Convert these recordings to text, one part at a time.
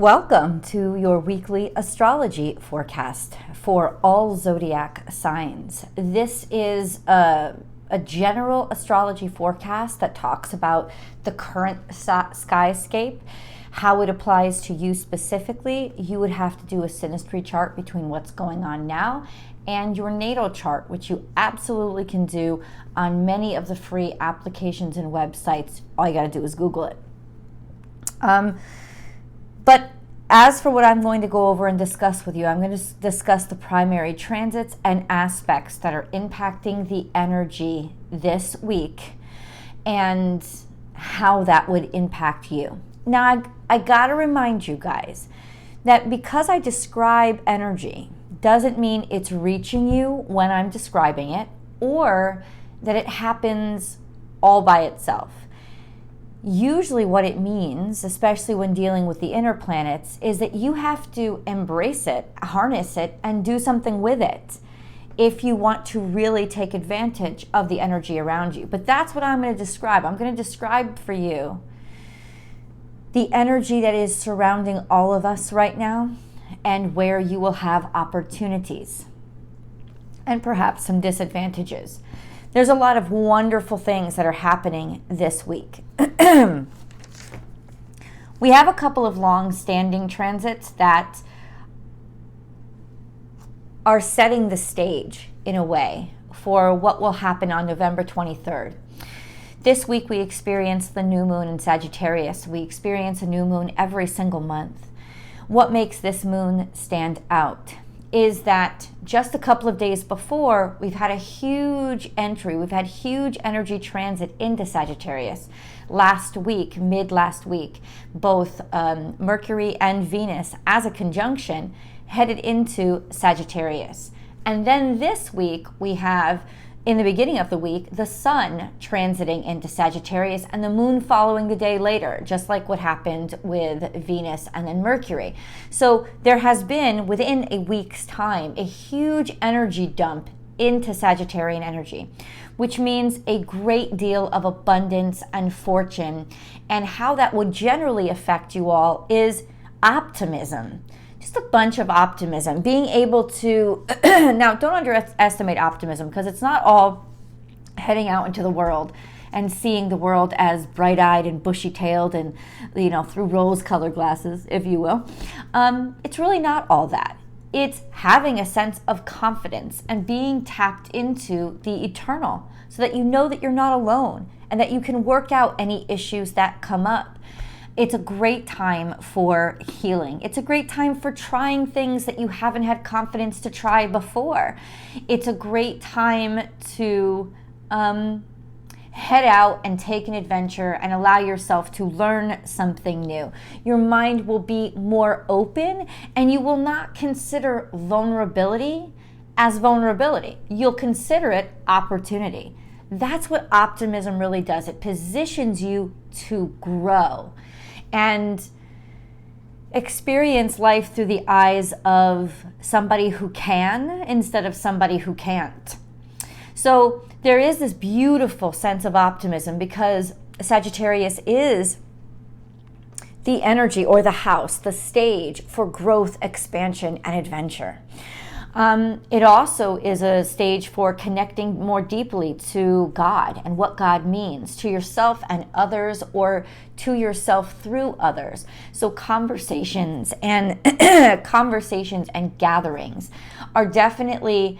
Welcome to your weekly astrology forecast for all zodiac signs. This is a general astrology forecast that talks about the current skyscape, how it applies to you specifically. You would have to do a synastry chart between what's going on now and your natal chart, which you absolutely can do on many of the free applications and websites. All you got to do is Google it. But as for what I'm going to go over and discuss with you, I'm going to discuss the primary transits and aspects that are impacting the energy this week and how that would impact you. Now, I got to remind you guys that because I describe energy doesn't mean it's reaching you when I'm describing it or that it happens all by itself. Usually what it means, especially when dealing with the inner planets, is that you have to embrace it, harness it, and do something with it if you want to really take advantage of the energy around you. But that's what I'm going to describe. I'm going to describe for you the energy that is surrounding all of us right now and where you will have opportunities and perhaps some disadvantages. There's a lot of wonderful things that are happening this week. We have a couple of long-standing transits that are setting the stage in a way for what will happen on November 23rd. This week we experience the new moon in Sagittarius. We experience a new moon every single month. What makes this moon stand out is that just a couple of days before, we've had a huge entry. We've had huge energy transit into Sagittarius. Mid last week, both Mercury and Venus as a conjunction headed into Sagittarius. And then this week, we have, in the beginning of the week, the sun transiting into Sagittarius and the moon following the day later, just like what happened with Venus and then Mercury. So there has been, within a week's time, a huge energy dump into Sagittarian energy, which means a great deal of abundance and fortune. And how that would generally affect you all is optimism. Just a bunch of optimism, being able to, now don't underestimate optimism because it's not all heading out into the world and seeing the world as bright-eyed and bushy-tailed and, through rose-colored glasses, if you will. It's really not all that. It's having a sense of confidence and being tapped into the eternal so that you know that you're not alone and that you can work out any issues that come up. It's a great time for healing. It's a great time for trying things that you haven't had confidence to try before. It's a great time to head out and take an adventure and allow yourself to learn something new. Your mind will be more open and you will not consider vulnerability as vulnerability. You'll consider it opportunity. That's what optimism really does. It positions you to grow and experience life through the eyes of somebody who can instead of somebody who can't. So there is this beautiful sense of optimism because Sagittarius is the energy or the house, the stage for growth, expansion, and adventure. It also is a stage for connecting more deeply to God and what God means to yourself and others, or to yourself through others. So conversations and gatherings are definitely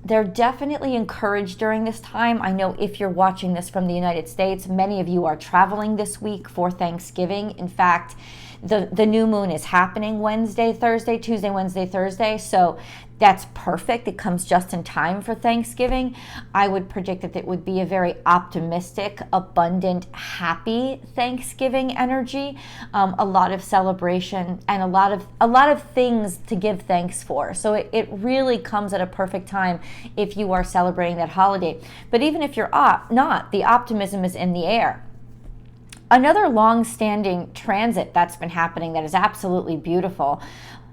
they're definitely encouraged during this time. I know if you're watching this from the United States, many of you are traveling this week for Thanksgiving. In fact, the new moon is happening Tuesday, Wednesday, Thursday. So that's perfect. It comes just in time for Thanksgiving. I would predict that it would be a very optimistic, abundant, happy Thanksgiving energy. A lot of celebration and a lot of things to give thanks for. So it really comes at a perfect time if you are celebrating that holiday. But even if you're not, the optimism is in the air. Another long-standing transit that's been happening that is absolutely beautiful,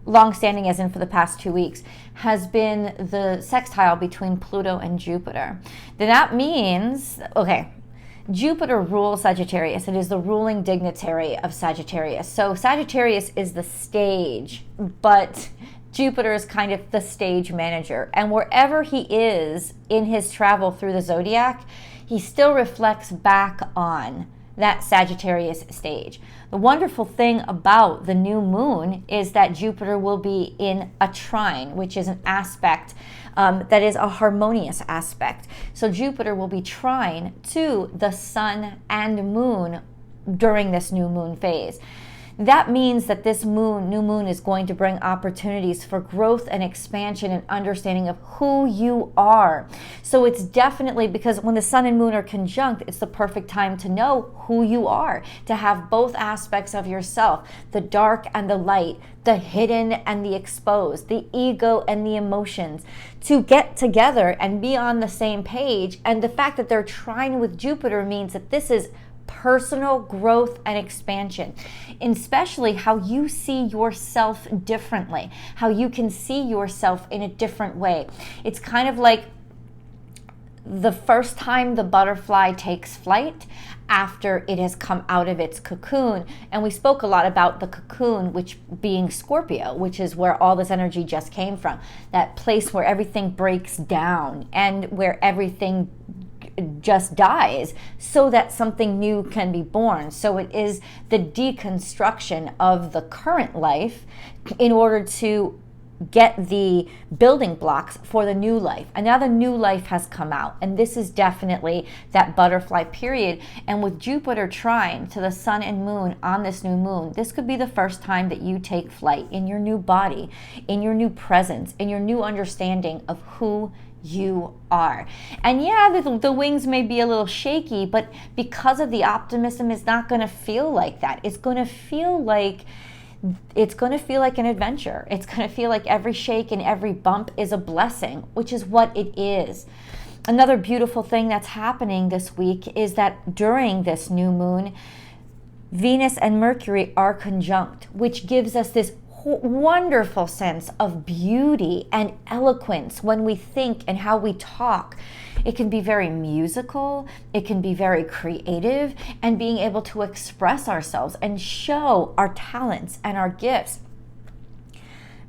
long-standing as in for the past 2 weeks, has been the sextile between Pluto and Jupiter. Then that means, Jupiter rules Sagittarius. It is the ruling dignitary of Sagittarius. So Sagittarius is the stage, but Jupiter is kind of the stage manager. And wherever he is in his travel through the zodiac, he still reflects back on that Sagittarius stage. The wonderful thing about the new moon is that Jupiter will be in a trine, which is an aspect that is a harmonious aspect. So Jupiter will be trine to the sun and moon during this new moon phase. That means that this new moon is going to bring opportunities for growth and expansion and understanding of who you are. So it's definitely, because when the sun and moon are conjunct, it's the perfect time to know who you are, to have both aspects of yourself, the dark and the light, the hidden and the exposed, the ego and the emotions, to get together and be on the same page. And the fact that they're trine with Jupiter means that this is personal growth and expansion, especially how you see yourself differently, how you can see yourself in a different way. It's kind of like the first time the butterfly takes flight after it has come out of its cocoon. And we spoke a lot about the cocoon, which being Scorpio, which is where all this energy just came from, that place where everything breaks down and where everything just dies so that something new can be born. So it is the deconstruction of the current life in order to get the building blocks for the new life. And now the new life has come out, and this is definitely that butterfly period. And with Jupiter trine to the sun and moon on this new moon, this could be the first time that you take flight in your new body, in your new presence, in your new understanding of who you are. And yeah, the wings may be a little shaky, but because of the optimism, it's not going to feel like that. It's going to feel like an adventure. It's going to feel like every shake and every bump is a blessing, which is what it is. Another beautiful thing that's happening this week is that during this new moon, Venus and Mercury are conjunct, which gives us this wonderful sense of beauty and eloquence when we think and how we talk. It can be very musical, it can be very creative, and being able to express ourselves and show our talents and our gifts.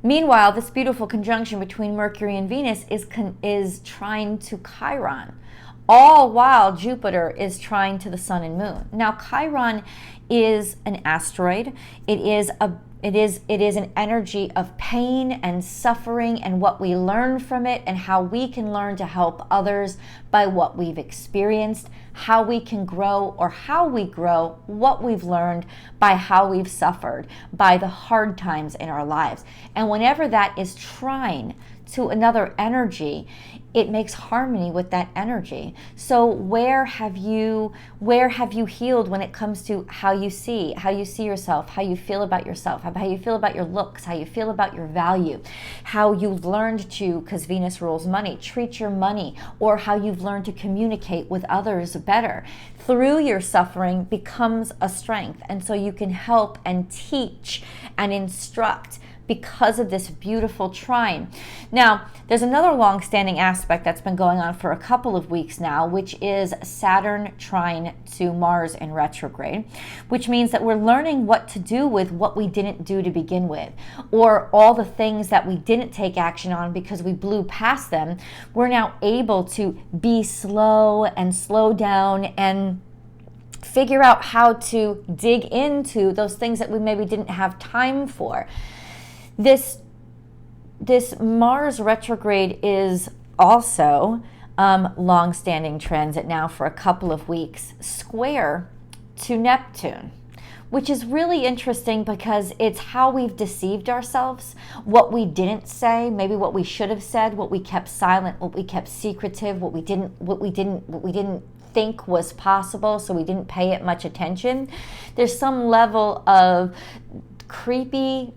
Meanwhile, this beautiful conjunction between Mercury and Venus is trine to Chiron, all while Jupiter is trine to the sun and moon. Now, Chiron is an asteroid. It is an energy of pain and suffering and what we learn from it and how we can learn to help others by what we've experienced, how we can grow, or how we grow what we've learned by how we've suffered, by the hard times in our lives. And whenever that is trine to another energy, it makes harmony with that energy. So where have you healed when it comes to how you see yourself, how you feel about yourself, how you feel about your looks, how you feel about your value, how you've learned to, because Venus rules money, treat your money, or how you've learned to communicate with others better. Through your suffering becomes a strength, and so you can help and teach and instruct because of this beautiful trine. Now, there's another long-standing aspect that's been going on for a couple of weeks now, which is Saturn trine to Mars in retrograde, which means that we're learning what to do with what we didn't do to begin with, or all the things that we didn't take action on because we blew past them. We're now able to be slow and slow down and figure out how to dig into those things that we maybe didn't have time for. This Mars retrograde is also long-standing transit now for a couple of weeks, square to Neptune, which is really interesting because it's how we've deceived ourselves, what we didn't say, maybe what we should have said, what we kept silent, what we kept secretive, what we didn't think was possible, so we didn't pay it much attention. There's some level of creepy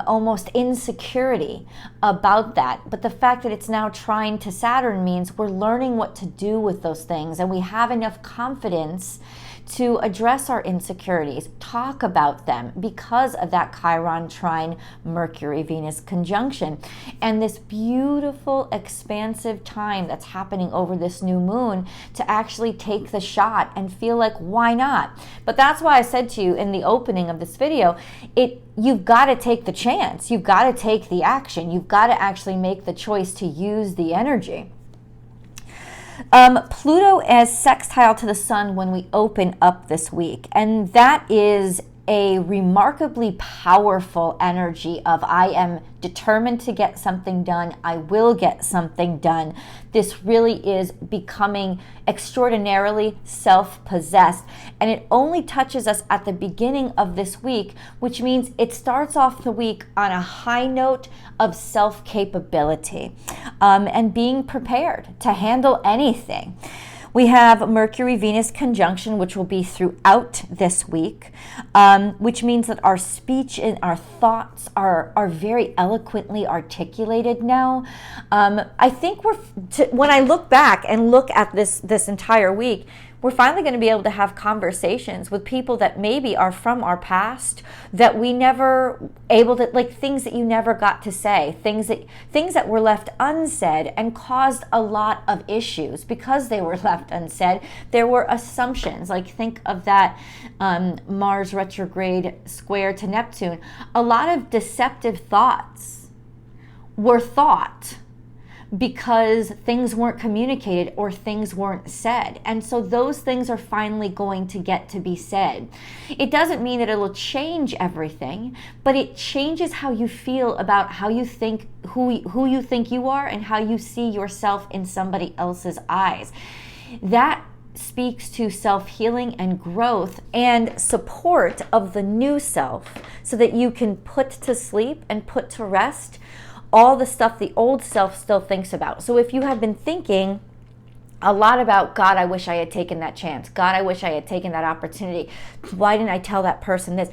almost insecurity about that. But the fact that it's now trine to Saturn means we're learning what to do with those things, and we have enough confidence to address our insecurities, talk about them because of that Chiron trine Mercury-Venus conjunction. And this beautiful, expansive time that's happening over this new moon to actually take the shot and feel like, why not? But that's why I said to you in the opening of this video, you've got to take the chance. You've got to take the action. You've got to actually make the choice to use the energy. Pluto as sextile to the sun when we open up this week, and that is a remarkably powerful energy of I am determined to get something done. I will get something done. This really is becoming extraordinarily self-possessed, and it only touches us at the beginning of this week, which means it starts off the week on a high note of self-capability and being prepared to handle anything. We have Mercury-Venus conjunction, which will be throughout this week, which means that our speech and our thoughts are very eloquently articulated now. I think when I look back and look at this entire week, we're finally going to be able to have conversations with people that maybe are from our past that we never able to, like things that you never got to say, things that were left unsaid and caused a lot of issues because they were left unsaid. There were assumptions, like think of that Mars retrograde square to Neptune. A lot of deceptive thoughts were thought because things weren't communicated or things weren't said. And so those things are finally going to get to be said. It doesn't mean that it'll change everything, but it changes how you feel about how you think, who you think you are and how you see yourself in somebody else's eyes. That speaks to self-healing and growth and support of the new self so that you can put to sleep and put to rest all the stuff the old self still thinks about. So if you have been thinking a lot about, God, I wish I had taken that chance. God, I wish I had taken that opportunity. Why didn't I tell that person this?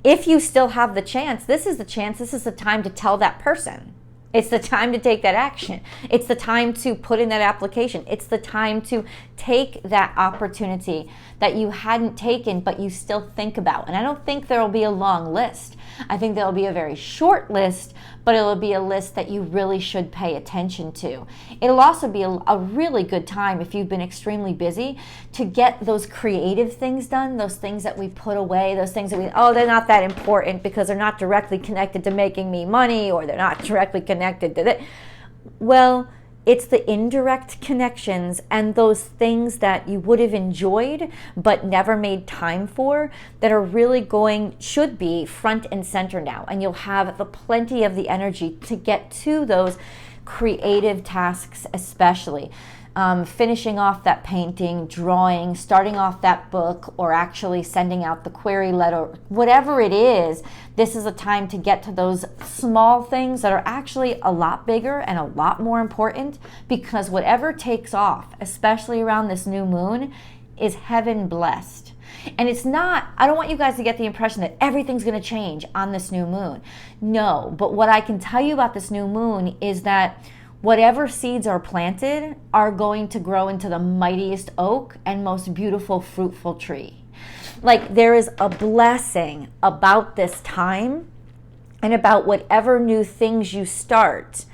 If you still have the chance, this is the chance. This is the time to tell that person. It's the time to take that action. It's the time to put in that application. It's the time to take that opportunity that you hadn't taken but you still think about. And I don't think there will be a long list. I think there will be a very short list, but it'll be a list that you really should pay attention to. It'll also be a really good time if you've been extremely busy to get those creative things done, those things that we put away, those things that they're not that important because they're not directly connected to making me money or they're not directly connected to that. Well, it's the indirect connections and those things that you would have enjoyed but never made time for that are really should be front and center now. And you'll have plenty of the energy to get to those creative tasks, especially. Finishing off that painting, drawing, starting off that book, or actually sending out the query letter, whatever it is, this is a time to get to those small things that are actually a lot bigger and a lot more important, because whatever takes off, especially around this new moon, is heaven blessed. And it's not, I don't want you guys to get the impression that everything's going to change on this new moon. No, but what I can tell you about this new moon is that whatever seeds are planted are going to grow into the mightiest oak and most beautiful fruitful tree. Like, there is a blessing about this time and about whatever new things you start.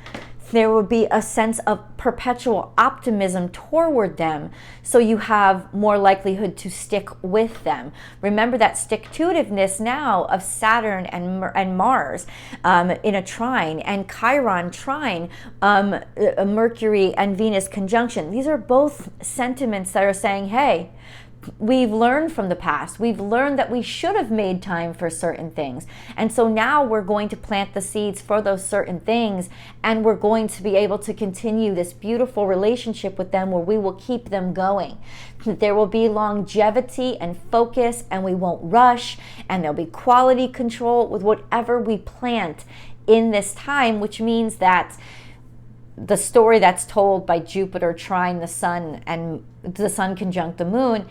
There will be a sense of perpetual optimism toward them, so you have more likelihood to stick with them. Remember that stick-to-itiveness now of Saturn and Mars in a trine, and Chiron trine, Mercury and Venus conjunction. These are both sentiments that are saying, hey, we've learned from the past. We've learned that we should have made time for certain things. And so now we're going to plant the seeds for those certain things, and we're going to be able to continue this beautiful relationship with them where we will keep them going. There will be longevity and focus, and we won't rush, and there'll be quality control with whatever we plant in this time, which means that the story that's told by Jupiter trine the sun and the sun conjunct the moon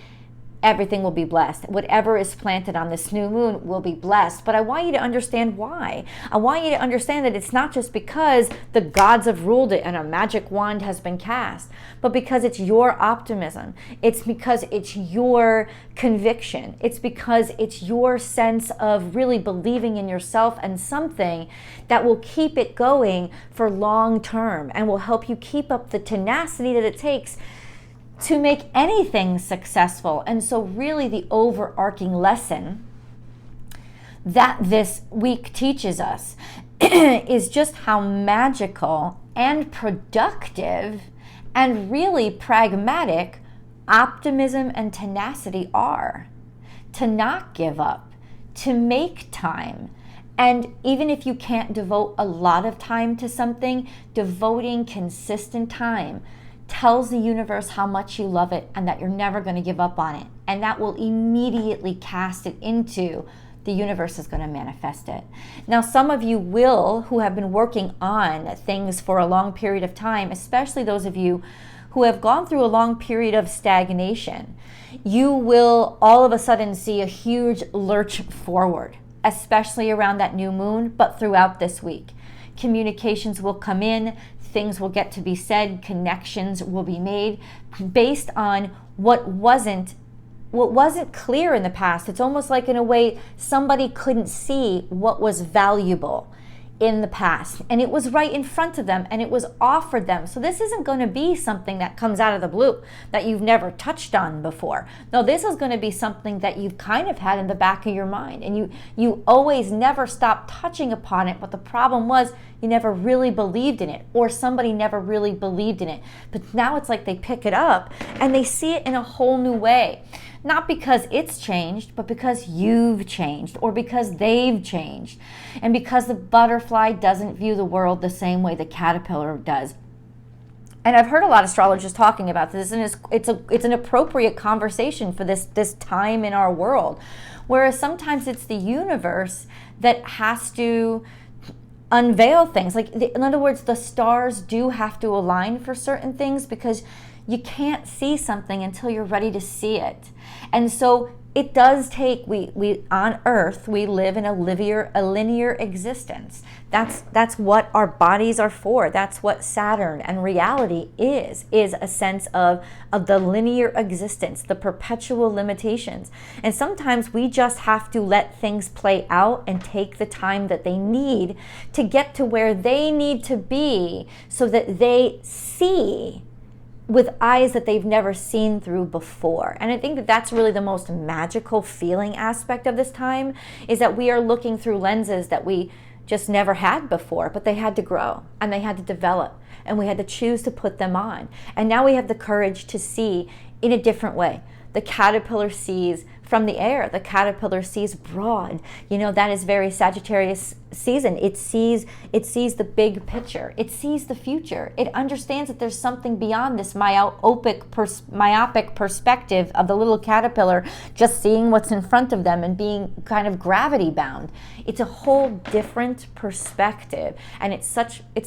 everything will be blessed. Whatever is planted on this new moon will be blessed. But I want you to understand why. I want you to understand that it's not just because the gods have ruled it and a magic wand has been cast, but because it's your optimism. It's because it's your conviction. It's because it's your sense of really believing in yourself and something that will keep it going for long term and will help you keep up the tenacity that it takes to make anything successful. And so really the overarching lesson that this week teaches us is just how magical and productive and really pragmatic optimism and tenacity are. To not give up, to make time. And even if you can't devote a lot of time to something, devoting consistent time tells the universe how much you love it and that you're never going to give up on it. And that will immediately cast it into the universe is going to manifest it. Now, some of you who have been working on things for a long period of time, especially those of you who have gone through a long period of stagnation, you will all of a sudden see a huge lurch forward, especially around that new moon, but throughout this week. Communications will come in, things will get to be said, connections will be made based on what wasn't clear in the past. It's almost like, in a way, somebody couldn't see what was valuable in the past, and it was right in front of them and it was offered them. So this isn't going to be something that comes out of the blue that you've never touched on before. No, this is going to be something that you've kind of had in the back of your mind, and you always never stopped touching upon it, but the problem was you never really believed in it, or somebody never really believed in it. But now it's like they pick it up and they see it in a whole new way. Not because it's changed, but because you've changed, or because they've changed. And because the butterfly doesn't view the world the same way the caterpillar does. And I've heard a lot of astrologers talking about this, and it's an appropriate conversation for this time in our world. Whereas sometimes it's the universe that has to unveil things. Like, in other words, the stars do have to align for certain things, because you can't see something until you're ready to see it. And so it does take, we on Earth, we live in a linear existence. That's what our bodies are for. That's what Saturn and reality is a sense of the linear existence, the perpetual limitations. And sometimes we just have to let things play out and take the time that they need to get to where they need to be, so that they see with eyes that they've never seen through before. And I think that that's really the most magical feeling aspect of this time, is that we are looking through lenses that we just never had before, but they had to grow and they had to develop, and we had to choose to put them on. And now we have the courage to see in a different way. The caterpillar sees from the air. The caterpillar sees broad. You know, that is very Sagittarius season. It sees the big picture. It sees the future. It understands that there's something beyond this myopic perspective of the little caterpillar just seeing what's in front of them and being kind of gravity bound. It's a whole different perspective, and it's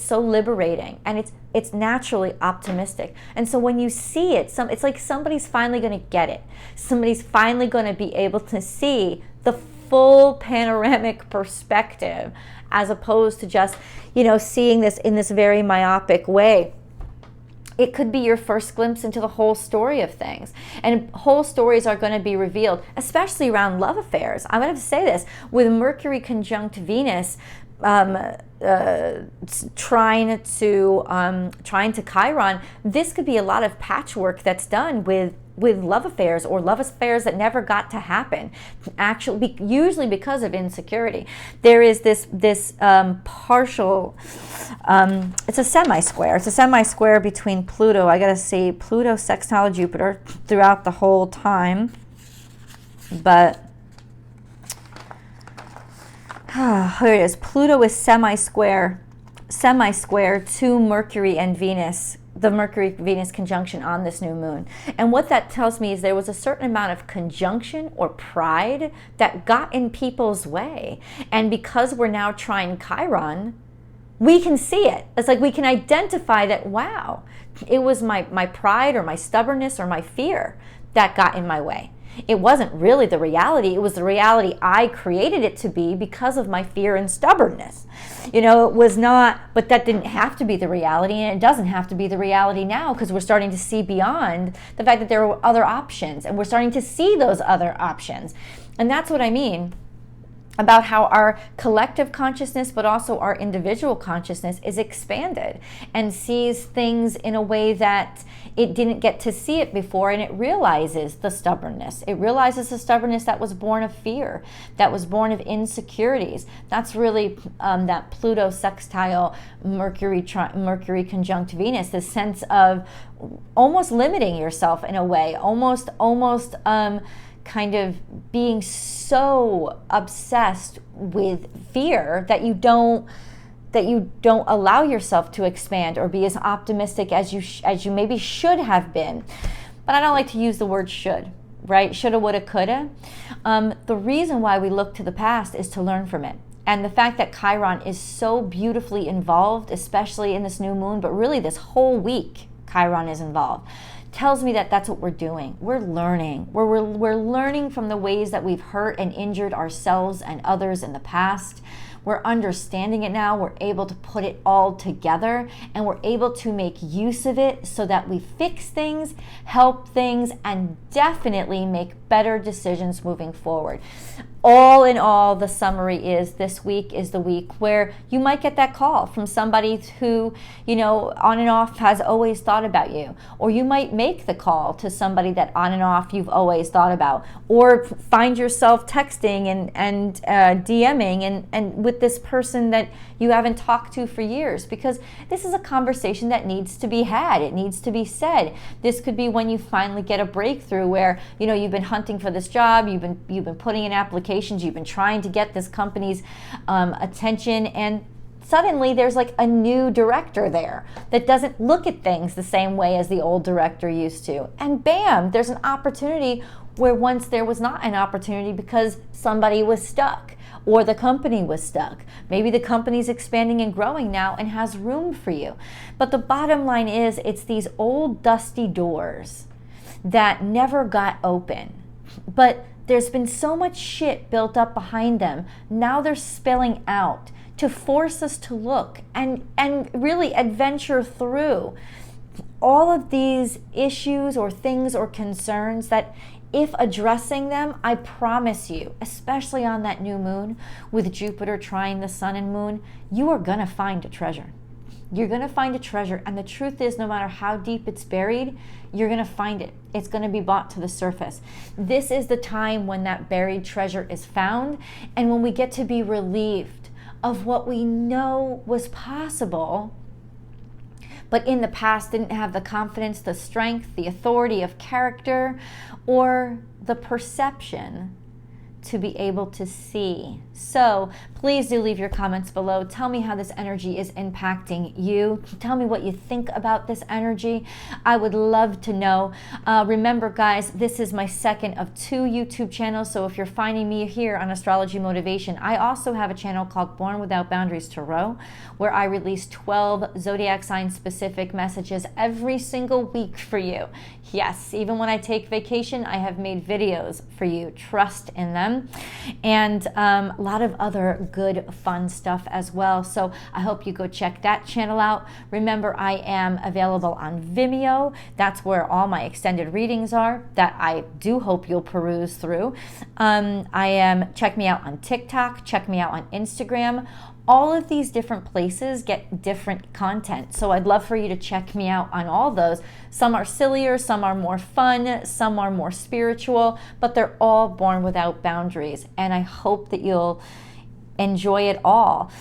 so liberating, and it's naturally optimistic. And so when you see it, it's like somebody's finally going to get it. Somebody's finally going to be able to see the full panoramic perspective, as opposed to just, seeing this in this very myopic way. It could be your first glimpse into the whole story of things. And whole stories are going to be revealed, especially around love affairs. I'm going to say this, with Mercury conjunct Venus, trying to Chiron, this could be a lot of patchwork that's done with love affairs, or love affairs that never got to happen, actually, usually because of insecurity. There is this partial, it's a semi-square. It's a semi-square between Pluto. I gotta see, Pluto sextile Jupiter throughout the whole time, but here it is. Pluto is semi-square to Mercury and Venus, the Mercury-Venus conjunction on this new moon. And what that tells me is there was a certain amount of conjunction or pride that got in people's way. And because we're now trying Chiron, we can see it. It's like we can identify that, wow, it was my pride or my stubbornness or my fear that got in my way. It wasn't really the reality. It was the reality I created it to be because of my fear and stubbornness. You know, it was not, but that didn't have to be the reality, and it doesn't have to be the reality now, because we're starting to see beyond the fact that there are other options, and we're starting to see those other options. And that's what I mean about how our collective consciousness, but also our individual consciousness, is expanded and sees things in a way that it didn't get to see it before, and it realizes the stubbornness. It realizes the stubbornness that was born of fear, that was born of insecurities. That's really that Pluto sextile Mercury conjunct Venus, the sense of almost limiting yourself in a way, almost kind of being so obsessed with fear that you don't allow yourself to expand or be as optimistic as you maybe should have been. But I don't like to use the word should, right? Shoulda, woulda, coulda. The reason why we look to the past is to learn from it. And the fact that Chiron is so beautifully involved, especially in this new moon, but really this whole week Chiron is involved, tells me that that's what we're doing. We're learning. We're learning from the ways that we've hurt and injured ourselves and others in the past. We're understanding it now. We're able to put it all together, and we're able to make use of it so that we fix things, help things, and definitely make better decisions moving forward. All in all, the summary is this week is the week where you might get that call from somebody who, you know, on and off has always thought about you. Or you might make the call to somebody that on and off you've always thought about. Or find yourself texting and DMing and with this person that you haven't talked to for years, because this is a conversation that needs to be had. It needs to be said. This could be when you finally get a breakthrough where, you know, you've been hunting for this job, you've been putting in applications, you've been trying to get this company's attention, and suddenly there's like a new director there that doesn't look at things the same way as the old director used to. And bam, there's an opportunity where once there was not an opportunity because somebody was stuck or the company was stuck. Maybe the company's expanding and growing now and has room for you. But the bottom line is, it's these old dusty doors that never got open. But there's been so much shit built up behind them. Now they're spilling out to force us to look and really adventure through all of these issues or things or concerns that, if addressing them, I promise you, especially on that new moon with Jupiter trying the sun and moon, you are gonna find a treasure. You're gonna find a treasure, and the truth is, no matter how deep it's buried, you're gonna find it. It's gonna be brought to the surface. This is the time when that buried treasure is found, and when we get to be relieved of what we know was possible, but in the past didn't have the confidence, the strength, the authority of character, or the perception to be able to see. So please do leave your comments below. Tell me how this energy is impacting you. Tell me what you think about this energy. I would love to know. Remember, guys, this is my second of 2 YouTube channels. So if you're finding me here on Astrology Motivation, I also have a channel called Born Without Boundaries Tarot, where I release 12 zodiac sign specific messages every single week for you. Yes, even when I take vacation, I have made videos for you. Trust in them. And a lot of other good, fun stuff as well. So I hope you go check that channel out. Remember, I am available on Vimeo. That's where all my extended readings are that I do hope you'll peruse through. Check me out on TikTok. Check me out on Instagram. All of these different places get different content. So I'd love for you to check me out on all those. Some are sillier, some are more fun, some are more spiritual, but they're all born without boundaries. And I hope that you'll enjoy it all.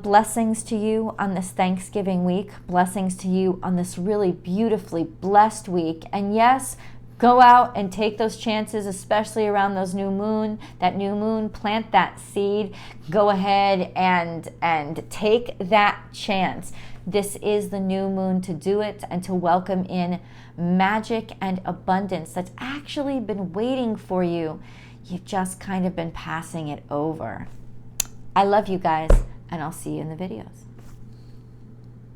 Blessings to you on this Thanksgiving week. Blessings to you on this really beautifully blessed week. And yes, go out and take those chances, especially around that new moon, plant that seed. Go ahead and take that chance. This is the new moon to do it and to welcome in magic and abundance that's actually been waiting for you. You've just kind of been passing it over. I love you guys, and I'll see you in the videos.